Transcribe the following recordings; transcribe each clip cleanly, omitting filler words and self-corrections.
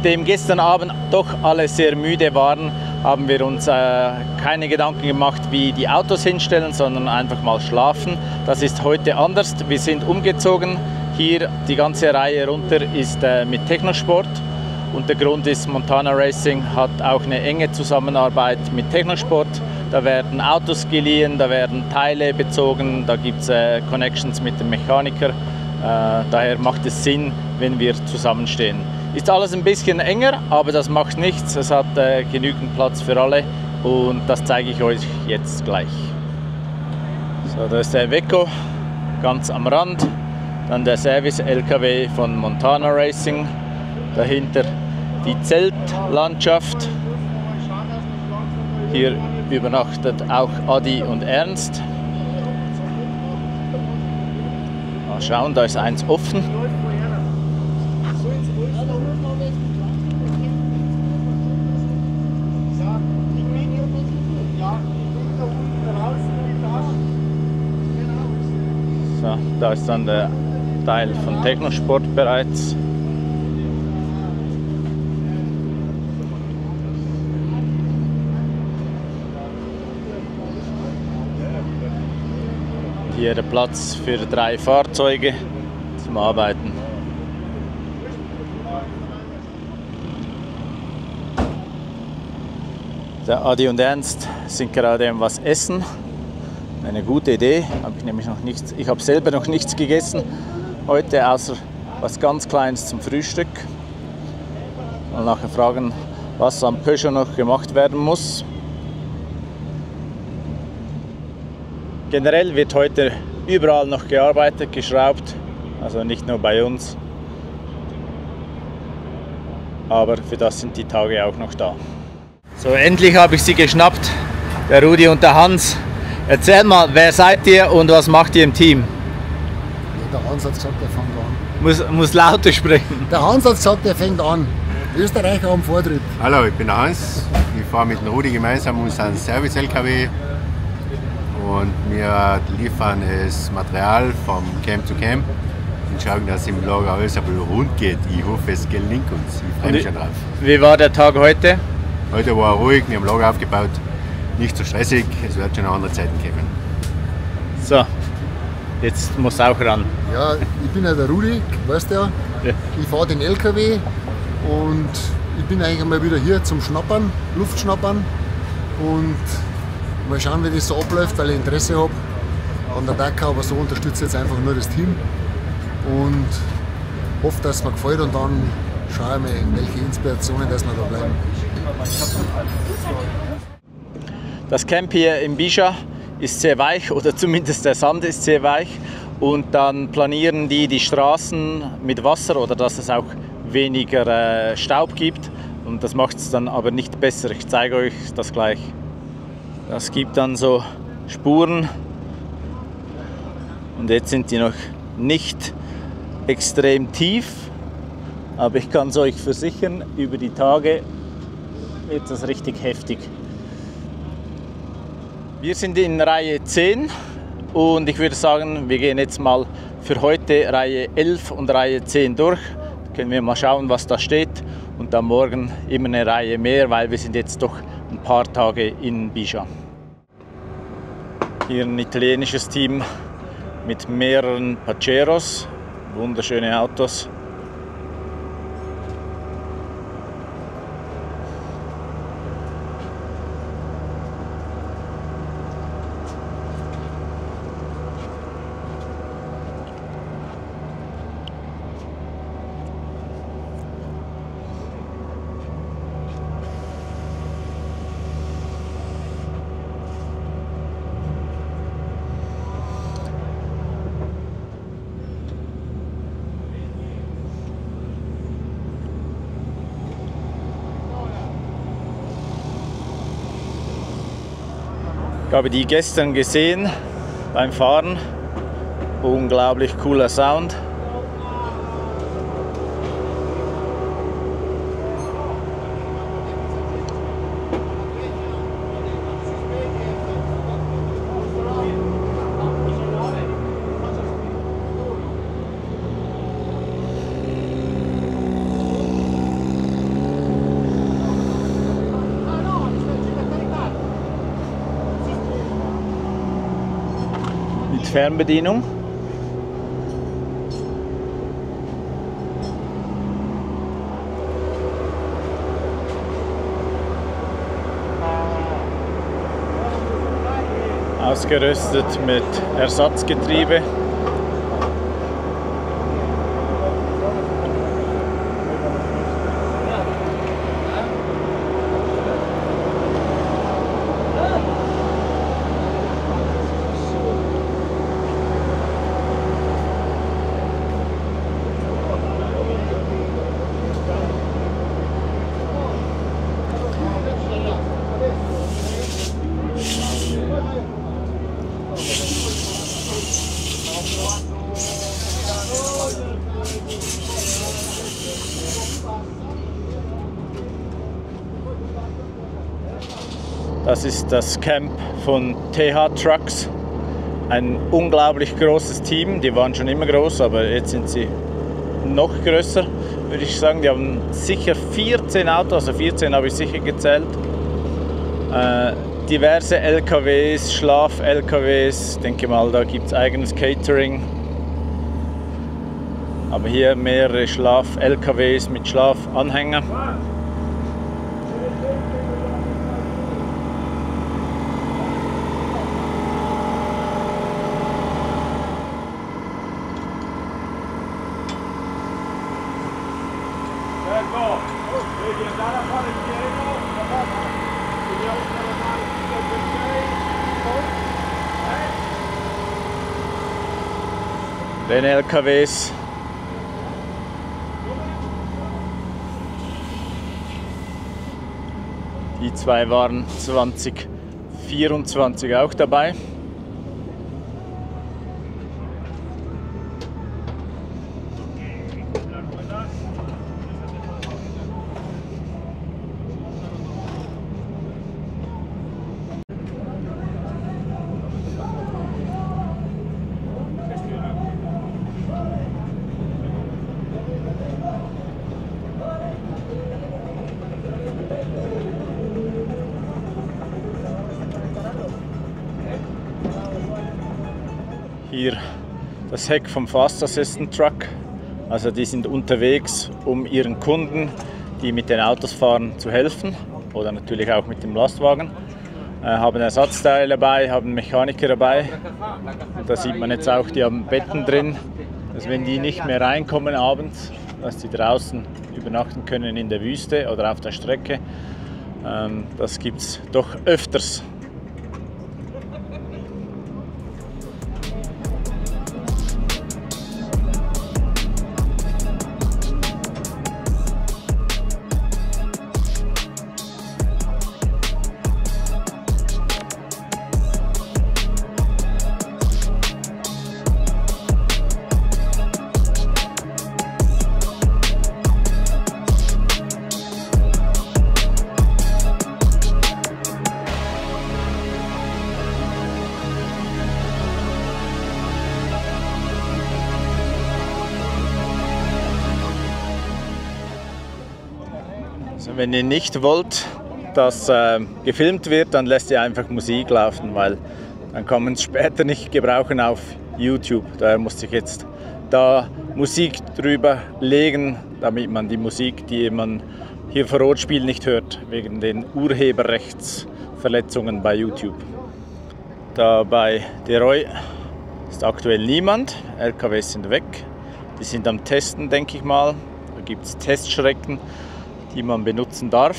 Nachdem gestern Abend doch alle sehr müde waren, haben wir uns keine Gedanken gemacht, wie die Autos hinstellen, sondern einfach mal schlafen. Das ist heute anders. Wir sind umgezogen. Hier die ganze Reihe runter ist mit Technosport. Und der Grund ist, Montana Racing hat auch eine enge Zusammenarbeit mit Technosport. Da werden Autos geliehen, da werden Teile bezogen, da gibt es Connections mit dem Mechaniker. Daher macht es Sinn, wenn wir zusammenstehen. Ist alles ein bisschen enger, aber das macht nichts. Es hat genügend Platz für alle und das zeige ich euch jetzt gleich. So, da ist der Iveco ganz am Rand, dann der Service-LKW von Montana Racing, dahinter die Zeltlandschaft. Hier übernachtet auch Adi und Ernst. Mal schauen, da ist eins offen. So, da ist dann der Teil von Technosport bereits. Hier der Platz für 3 Fahrzeuge zum Arbeiten. Der Adi und Ernst sind gerade am was essen. Eine gute Idee. Ich habe selber noch nichts gegessen heute, außer was ganz Kleines zum Frühstück. Mal nachher fragen, was am Peugeot noch gemacht werden muss. Generell wird heute überall noch gearbeitet, geschraubt, also nicht nur bei uns. Aber für das sind die Tage auch noch da. So, endlich habe ich sie geschnappt, der Rudi und der Hans. Erzähl mal, wer seid ihr und was macht ihr im Team? Der Hans hat gesagt, er fängt an. Muss lauter sprechen. Der Hans hat gesagt, er fängt an. Österreicher am Vortritt. Hallo, ich bin der Hans. Ich fahre mit dem Rudi gemeinsam unseren Service-LKW. Und wir liefern das Material vom Camp zu Camp und schauen, dass im Lager alles ein bisschen rund geht. Ich hoffe, es gelingt uns. Ich freue mich schon drauf. Wie war der Tag heute? Heute war ruhig, wir haben Lager aufgebaut. Nicht so stressig, es wird schon noch andere Zeiten kommen. So, jetzt muss auch ran. Ja, ich bin ja der Rudi, weißt du ja. Ich fahre den LKW und ich bin eigentlich mal wieder hier zum Schnappern, Luftschnappern. Und mal schauen, wie das so abläuft, weil ich Interesse habe an der Dakar, aber so unterstütze ich jetzt einfach nur das Team und hoffe, dass es mir gefällt und dann schaue ich mir, welche Inspirationen dass wir da bleiben. Das Camp hier in Bischa ist sehr weich, oder zumindest der Sand ist sehr weich, und dann planieren die Straßen mit Wasser, oder dass es auch weniger Staub gibt, und das macht es dann aber nicht besser. Ich zeige euch das gleich. Das gibt dann so Spuren und jetzt sind die noch nicht extrem tief, aber ich kann es euch versichern, über die Tage wird das richtig heftig. Wir sind in Reihe 10 und ich würde sagen, wir gehen jetzt mal für heute Reihe 11 und Reihe 10 durch. Da können wir mal schauen, was da steht, und dann morgen immer eine Reihe mehr, weil wir sind jetzt doch ein paar Tage in Bischa. Hier ein italienisches Team mit mehreren Paceros, wunderschöne Autos. Ich habe die gestern gesehen beim Fahren. Unglaublich cooler Sound. mit Fernbedienung. Ausgerüstet mit Ersatzgetriebe. Das ist das Camp von TH Trucks. Ein unglaublich großes Team. Die waren schon immer groß, aber jetzt sind sie noch größer, würde ich sagen. Die haben sicher 14 Autos, also 14 habe ich sicher gezählt. Diverse LKWs, Schlaf-LKWs. Ich denke mal, da gibt es eigenes Catering. Aber hier mehrere Schlaf-LKWs mit Schlafanhänger. Den LKWs. Die zwei waren 2024 auch dabei. Hier das Heck vom Fast Assistant Truck. Also die sind unterwegs, um ihren Kunden, die mit den Autos fahren, zu helfen. Oder natürlich auch mit dem Lastwagen. Haben Ersatzteile dabei, haben Mechaniker dabei. Und da sieht man jetzt auch, die haben Betten drin, dass wenn die nicht mehr reinkommen abends, dass die draußen übernachten können in der Wüste oder auf der Strecke. Das gibt es doch öfters. Also wenn ihr nicht wollt, dass gefilmt wird, dann lässt ihr einfach Musik laufen, weil dann kann man es später nicht gebrauchen auf YouTube. Daher musste ich jetzt da Musik drüber legen, damit man die Musik, die man hier vor Ort spielt, nicht hört, wegen den Urheberrechtsverletzungen bei YouTube. Da bei Deroy ist aktuell niemand, LKWs sind weg, die sind am Testen, denke ich mal. Da gibt es Teststrecken, die man benutzen darf.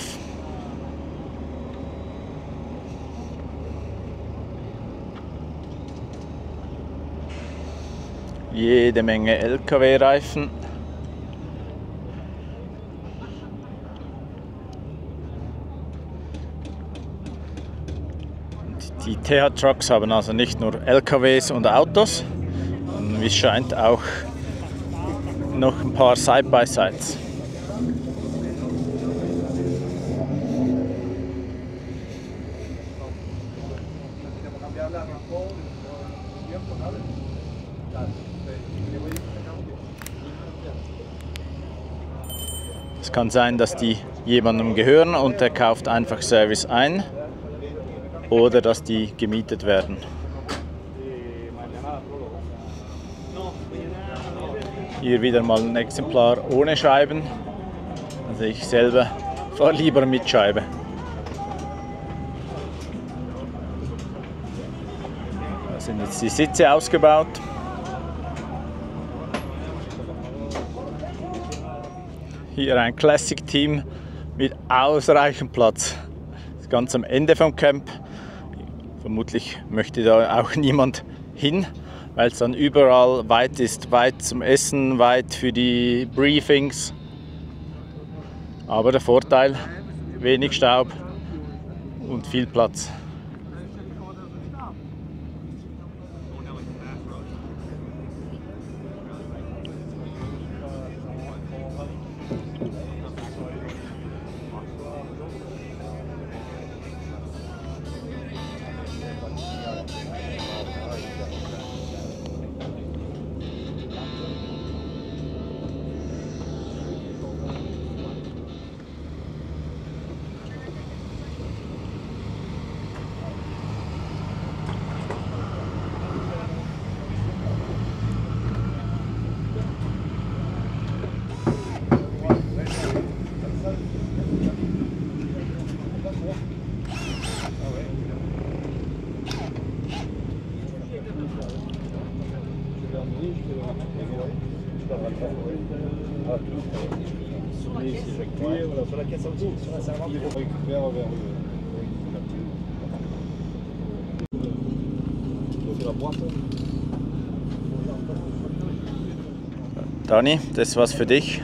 Jede Menge LKW-Reifen. Die TH Trucks haben also nicht nur LKWs und Autos, sondern wie es scheint auch noch ein paar Side-by-Sides. Es kann sein, dass die jemandem gehören und der kauft einfach Service ein oder dass die gemietet werden. Hier wieder mal ein Exemplar ohne Scheiben. Also ich selber fahre lieber mit Scheibe. Da sind jetzt die Sitze ausgebaut. Hier ein Classic Team mit ausreichend Platz. Das ist ganz am Ende vom Camp. Vermutlich möchte da auch niemand hin, weil es dann überall weit ist. Weit zum Essen, weit für die Briefings. Aber der Vorteil, wenig Staub und viel Platz. Dani, das ist was für dich.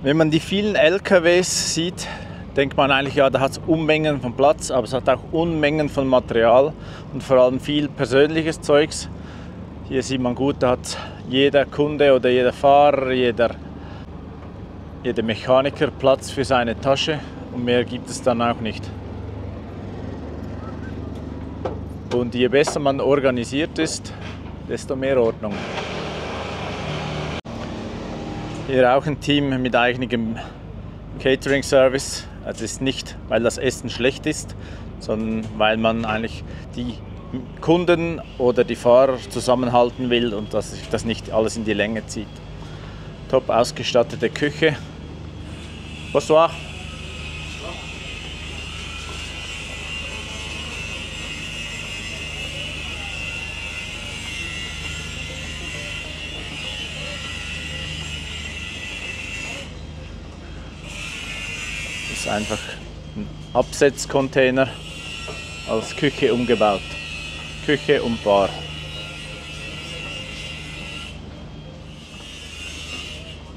Wenn man die vielen LKWs sieht, denkt man eigentlich, ja, da hat es Unmengen von Platz, aber es hat auch Unmengen von Material und vor allem viel persönliches Zeugs. Hier sieht man gut, da hat jeder Kunde oder jeder Fahrer, jeder Mechaniker Platz für seine Tasche und mehr gibt es dann auch nicht. Und je besser man organisiert ist, desto mehr Ordnung. Hier auch ein Team mit eigenem Catering-Service. Also es ist nicht, weil das Essen schlecht ist, sondern weil man eigentlich die Kunden oder die Fahrer zusammenhalten will und dass sich das nicht alles in die Länge zieht. Top ausgestattete Küche. Bonsoir. Das ist einfach ein Absetzcontainer als Küche umgebaut. Küche und Bar.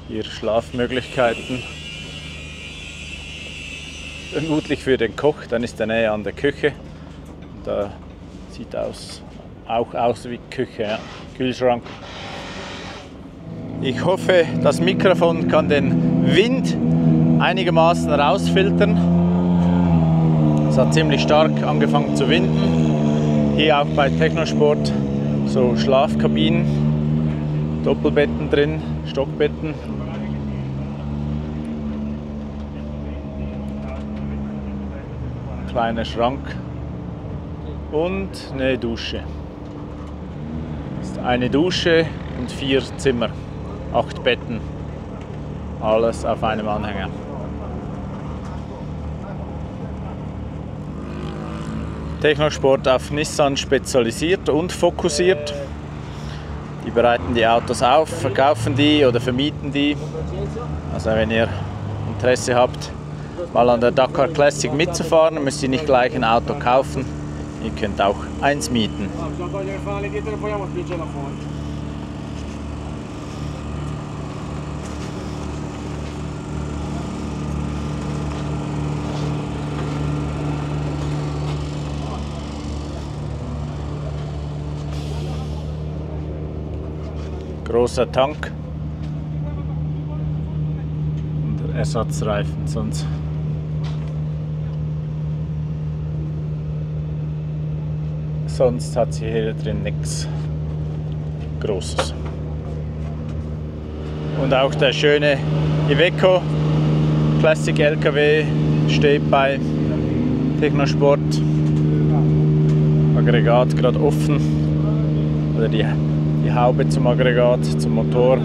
Hier Schlafmöglichkeiten. Vermutlich für den Koch, dann ist er näher an der Küche. Da sieht auch aus wie Küche, ja. Kühlschrank. Ich hoffe, das Mikrofon kann den Wind einigermaßen rausfiltern. Es hat ziemlich stark angefangen zu winden. Hier auch bei Technosport so Schlafkabinen, Doppelbetten drin, Stockbetten. Kleiner Schrank und eine Dusche. Das ist eine Dusche und 4 Zimmer, 8 Betten, alles auf einem Anhänger. Technosport auf Nissan spezialisiert und fokussiert. Die bereiten die Autos auf, verkaufen die oder vermieten die. Also wenn ihr Interesse habt, mal an der Dakar Classic mitzufahren, müsst ihr nicht gleich ein Auto kaufen. Ihr könnt auch eins mieten. Großer Tank und Ersatzreifen, sonst Sonst hat sie hier drin nichts Großes. Und auch der schöne Iveco Classic LKW steht bei Technosport. Aggregat gerade offen. Oder die Haube zum Aggregat, zum Motor.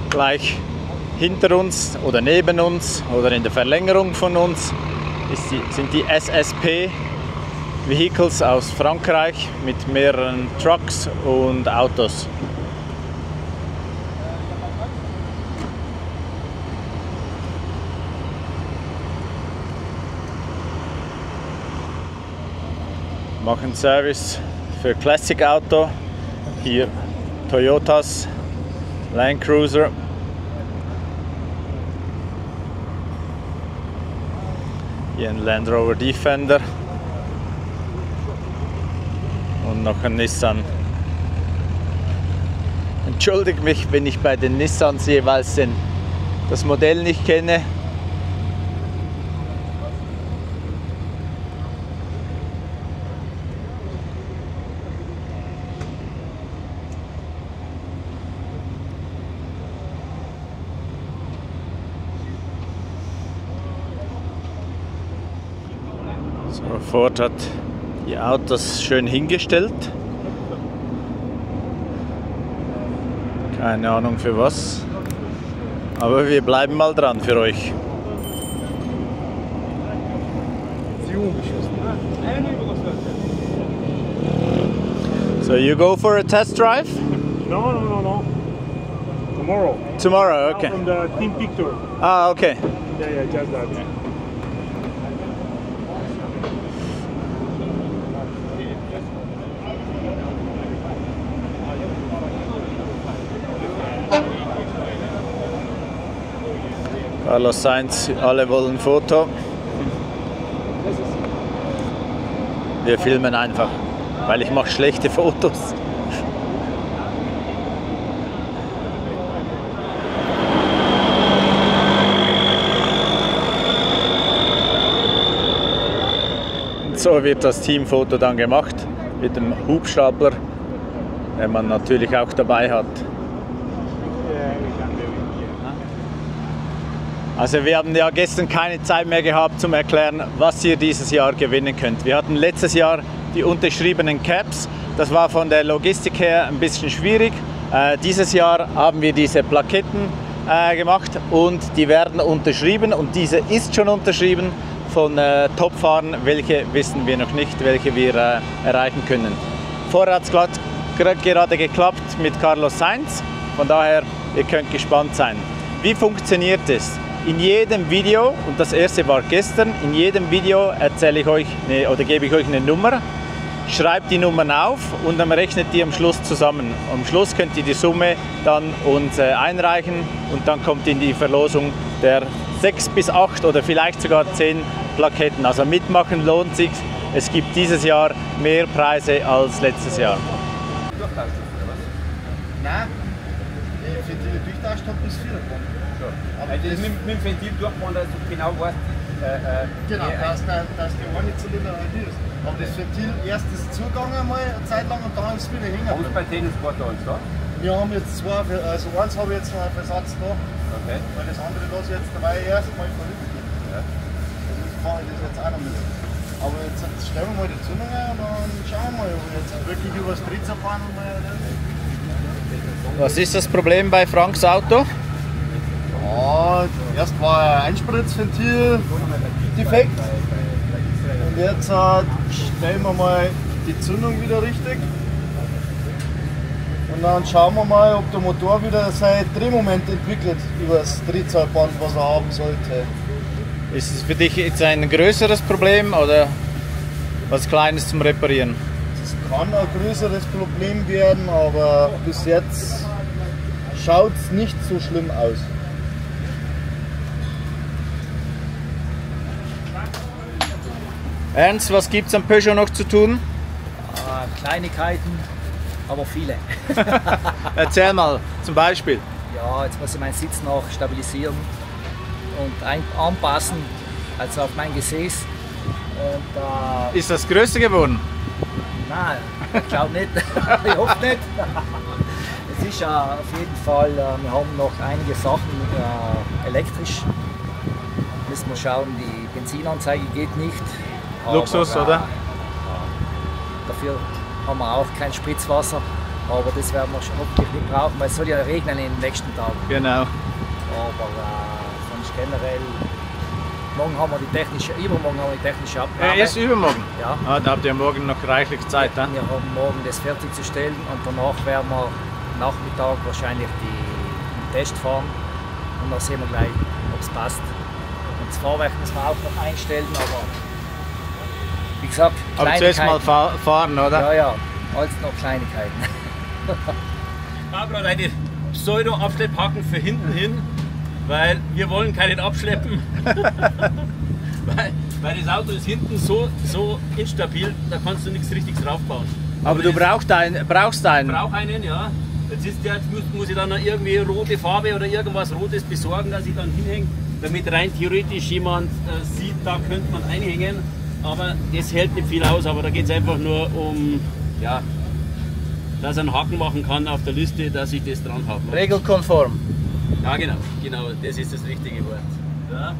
Gleich hinter uns oder neben uns oder in der Verlängerung von uns sind die SSP Vehicles aus Frankreich mit mehreren Trucks und Autos. Machen Service für Classic Auto, hier Toyotas, Land Cruiser, hier ein Land Rover Defender und noch ein Nissan. Entschuldigt mich, wenn ich bei den Nissans jeweils das Modell nicht kenne. Ford hat die Autos schön hingestellt. Keine Ahnung für was. Aber wir bleiben mal dran für euch. So you go for a test drive? No. Tomorrow. Tomorrow, okay. From the Team Picture. Ah, okay. Yeah, just that. Yeah. Carlos Sainz, alle wollen ein Foto. Wir filmen einfach, weil ich mache schlechte Fotos. Und so wird das Teamfoto dann gemacht mit dem Hubstapler, den man natürlich auch dabei hat. Also wir haben ja gestern keine Zeit mehr gehabt zum Erklären, was ihr dieses Jahr gewinnen könnt. Wir hatten letztes Jahr die unterschriebenen Caps. Das war von der Logistik her ein bisschen schwierig. Dieses Jahr haben wir diese Plaketten gemacht und die werden unterschrieben. Und diese ist schon unterschrieben von Topfahrern, welche wissen wir noch nicht, welche wir erreichen können. Vorher hat es gerade geklappt mit Carlos Sainz. Von daher, ihr könnt gespannt sein. Wie funktioniert es? In jedem Video, und das erste war gestern, in jedem Video erzähle ich euch oder gebe ich euch eine Nummer, schreibt die Nummern auf und dann rechnet die am Schluss zusammen. Am Schluss könnt ihr die Summe dann uns einreichen und dann kommt in die Verlosung der 6 bis 8 oder vielleicht sogar 10 Plaketten. Also mitmachen lohnt sich. Es gibt dieses Jahr mehr Preise als letztes Jahr. Nein, für die Durchtauschstopp bis 4 kommen. Aber das mit dem Ventil durchfahren, dass du genau weißt. Genau, dass der eine Zylinder halt ist. Aber das Ventil erst ist zugegangen einmal eine Zeit lang und dann ist es wieder hängen. Haben Sie bei Tennisport da alles da? Wir haben jetzt zwei, also eins habe ich jetzt noch einen Versatz da, Okay. weil das andere lasse ich jetzt dabei erst mal verrückt. Ja. Deswegen mache ich das jetzt auch noch mit. Aber jetzt stellen wir mal die Zündung ein und dann schauen wir mal, ob wir jetzt wirklich übers Dritzer fahren und mal. Was ist das Problem bei Franks Auto? Ja, erst war ein Einspritzventil defekt und jetzt stellen wir mal die Zündung wieder richtig und dann schauen wir mal, ob der Motor wieder sein Drehmoment entwickelt über das Drehzahlband, was er haben sollte. Ist es für dich jetzt ein größeres Problem oder was Kleines zum Reparieren? Das kann ein größeres Problem werden, aber bis jetzt schaut es nicht so schlimm aus. Ernst, was gibt es am Peugeot noch zu tun? Kleinigkeiten, aber viele. Erzähl mal, zum Beispiel. Ja, jetzt muss ich meinen Sitz noch stabilisieren und anpassen, also auf mein Gesäß. Und, Ist das größer geworden? nein, ich glaube nicht. Ich hoffe nicht. Es ist auf jeden Fall, wir haben noch einige Sachen elektrisch. Müssen wir schauen, die Benzinanzeige geht nicht. Luxus, aber, oder? Dafür haben wir auch kein Spritzwasser. Aber das werden wir hoffentlich nicht brauchen, weil es soll ja regnen in den nächsten Tagen. Genau. Aber sonst generell, morgen haben wir die technische, übermorgen haben wir die technische Abnahme. Erst übermorgen? Ja. Ah, da habt ihr morgen noch reichlich Zeit. Wir haben morgen das fertigzustellen und danach werden wir Nachmittag wahrscheinlich den Test fahren und dann sehen wir gleich, ob es passt. Und das Fahrwerk müssen wir auch noch einstellen, aber wie gesagt, Aber zuerst mal fahren, oder? Ja, ja, alles noch Kleinigkeiten. Ich habe gerade eine Pseudo-Abschlepphaken für hinten hin, weil wir wollen keinen abschleppen. weil das Auto ist hinten so instabil, da kannst du nichts Richtiges draufbauen. Aber du brauchst einen? Ich brauche einen, ja. Jetzt muss ich dann noch irgendwie rote Farbe oder irgendwas Rotes besorgen, dass ich dann hinhänge, damit rein theoretisch jemand sieht, da könnte man einhängen. Aber das hält nicht viel aus, aber da geht es einfach nur um, ja, dass er einen Haken machen kann auf der Liste, dass ich das dran habe. Regelkonform. Ja, genau, das ist das richtige Wort. Ja.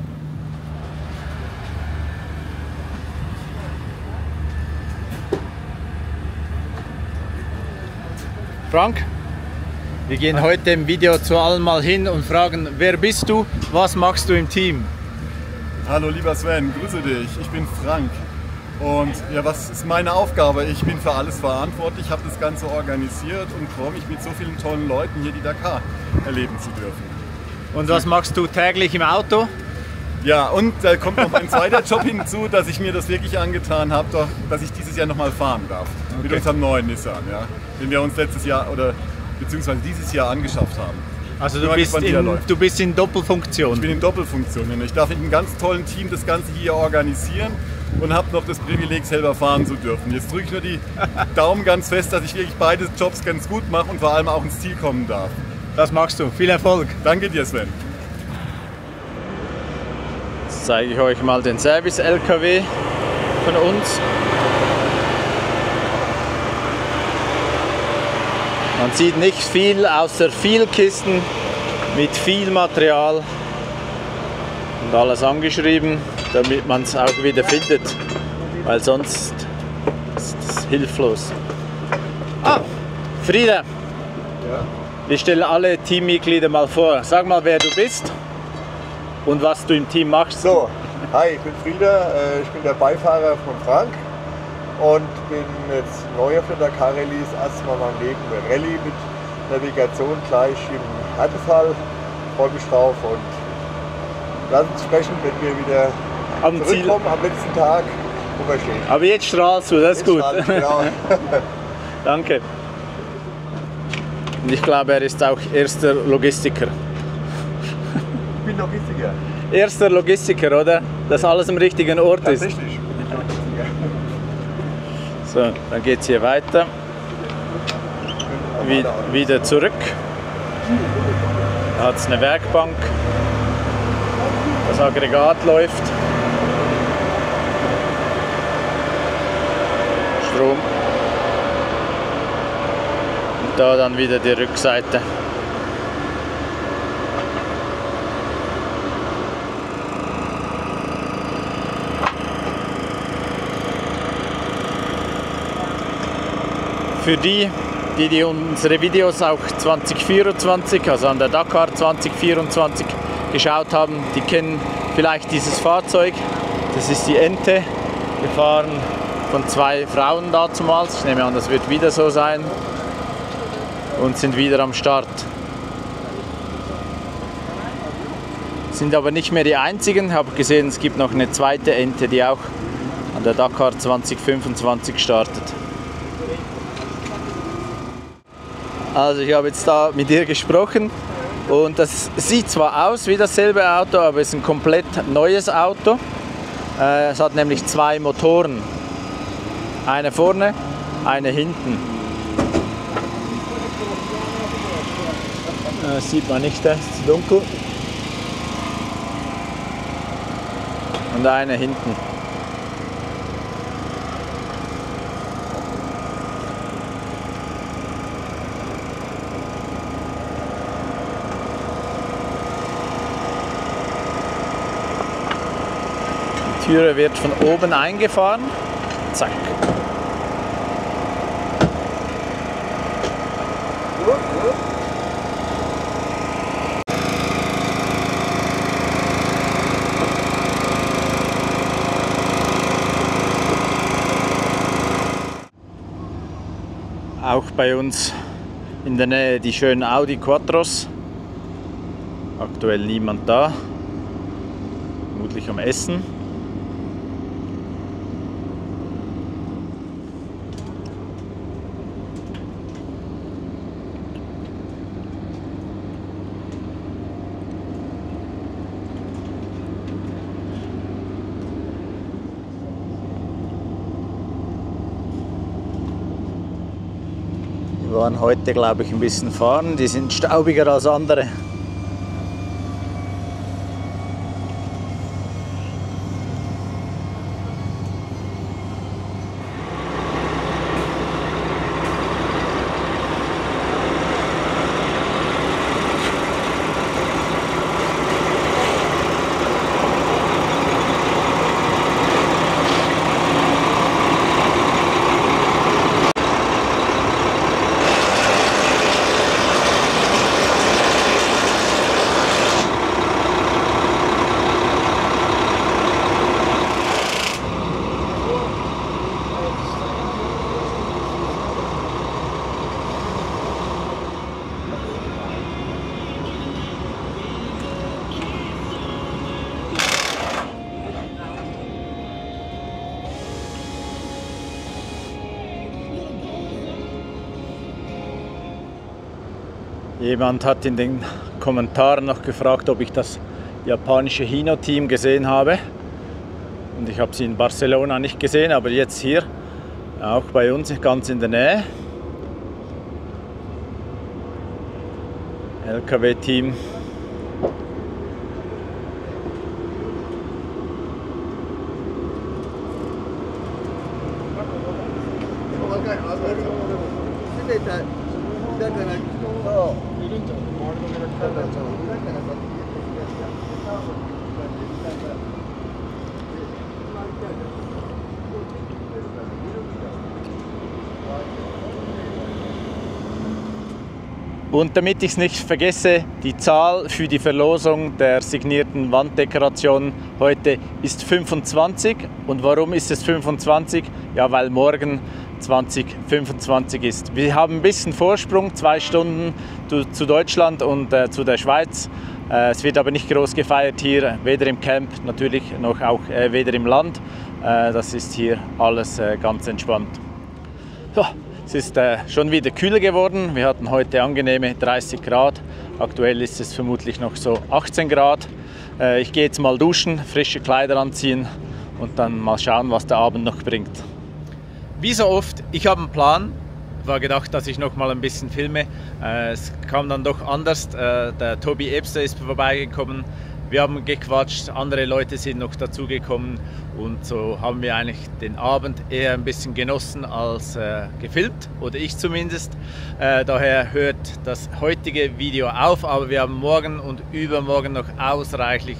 Frank, wir gehen heute im Video zu allen mal hin und fragen, wer bist du, was machst du im Team? Hallo lieber Sven, grüße dich, ich bin Frank. Und ja, was ist meine Aufgabe? Ich bin für alles verantwortlich, habe das Ganze organisiert und freue mich mit so vielen tollen Leuten hier die Dakar erleben zu dürfen. Und was machst du täglich im Auto? Ja, und da kommt noch ein zweiter Job hinzu, dass ich mir das wirklich angetan habe, dass ich dieses Jahr nochmal fahren darf. Okay. Mit unserem neuen Nissan, ja, den wir uns letztes Jahr oder beziehungsweise dieses Jahr angeschafft haben. Also du bist in Doppelfunktion? Ich bin in Doppelfunktion. Ich darf mit einem ganz tollen Team das Ganze hier organisieren und habe noch das Privileg, selber fahren zu dürfen. Jetzt drücke ich nur die Daumen ganz fest, dass ich wirklich beide Jobs ganz gut mache und vor allem auch ins Ziel kommen darf. Das machst du. Viel Erfolg. Danke dir, Sven. Jetzt zeige ich euch mal den Service-LKW von uns. Man sieht nicht viel außer viel Kisten mit viel Material und alles angeschrieben, damit man es auch wieder findet, weil sonst ist es hilflos. Ah, Frieda, ja. Wir stellen alle Teammitglieder mal vor. Sag mal, wer du bist und was du im Team machst. So, hi, ich bin Frieda, ich bin der Beifahrer von Frank. Und bin jetzt neu auf der Dakar Rallye, das erste Mal in meinem Leben eine Rallye mit Navigation gleich im Härtefall. Ich freue mich drauf und lass uns sprechen, wenn wir wieder zurückkommen am letzten Tag, wo wir stehen. Aber jetzt strahlst du, das ist gut. Genau. Danke. Und ich glaube, er ist auch erster Logistiker. Ich bin Logistiker. Erster Logistiker, oder? Dass alles am richtigen Ort ist. Tatsächlich. So, dann geht es hier weiter. Wieder zurück. Da hat es eine Werkbank. Das Aggregat läuft. Strom. Und da dann wieder die Rückseite. Für die unsere Videos auch 2024, also an der Dakar 2024 geschaut haben, die kennen vielleicht dieses Fahrzeug. Das ist die Ente, gefahren von 2 Frauen dazumals. Ich nehme an, das wird wieder so sein. Und sind wieder am Start. Sind aber nicht mehr die einzigen. Ich habe gesehen, es gibt noch eine zweite Ente, die auch an der Dakar 2025 startet. Also ich habe jetzt da mit ihr gesprochen und das sieht zwar aus wie dasselbe Auto, aber es ist ein komplett neues Auto. Es hat nämlich 2 Motoren. Eine vorne, eine hinten. sieht man nicht, es ist zu dunkel. Und eine hinten. Die Türe wird von oben eingefahren. Zack. Auch bei uns in der Nähe die schönen Audi Quattros. Aktuell niemand da. Vermutlich am Essen. Wir waren heute, glaube ich, ein bisschen fahren. Die sind staubiger als andere. Jemand hat in den Kommentaren noch gefragt, ob ich das japanische Hino-Team gesehen habe. Und ich habe sie in Barcelona nicht gesehen, aber jetzt hier, auch bei uns ganz in der Nähe. LKW-Team. Und damit ich es nicht vergesse, die Zahl für die Verlosung der signierten Wanddekoration heute ist 25. Und warum ist es 25? Ja, weil morgen 2025 ist. Wir haben ein bisschen Vorsprung, 2 Stunden zu Deutschland und zu der Schweiz. Es wird aber nicht groß gefeiert hier, weder im Camp natürlich noch auch weder im Land. Das ist hier alles ganz entspannt. So. Es ist schon wieder kühler geworden. Wir hatten heute angenehme 30 Grad. Aktuell ist es vermutlich noch so 18 Grad. Ich gehe jetzt mal duschen, frische Kleider anziehen und dann mal schauen, was der Abend noch bringt. Wie so oft, ich habe einen Plan. War gedacht, dass ich noch mal ein bisschen filme. Es kam dann doch anders. Der Tobi Ebster ist vorbeigekommen. Wir haben gequatscht, andere Leute sind noch dazugekommen und so haben wir eigentlich den Abend eher ein bisschen genossen als gefilmt, oder ich zumindest. Daher hört das heutige Video auf, aber wir haben morgen und übermorgen noch ausreichend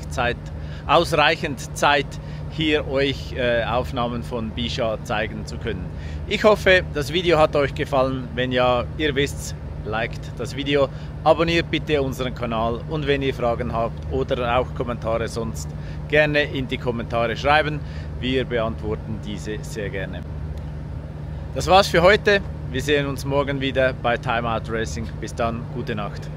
Zeit, hier euch Aufnahmen von Bisha zeigen zu können. Ich hoffe, das Video hat euch gefallen. Wenn ja, ihr wisst, liked das Video, abonniert bitte unseren Kanal und wenn ihr Fragen habt oder auch Kommentare sonst, gerne in die Kommentare schreiben. Wir beantworten diese sehr gerne. Das war's für heute. Wir sehen uns morgen wieder bei Time Out Racing. Bis dann, gute Nacht.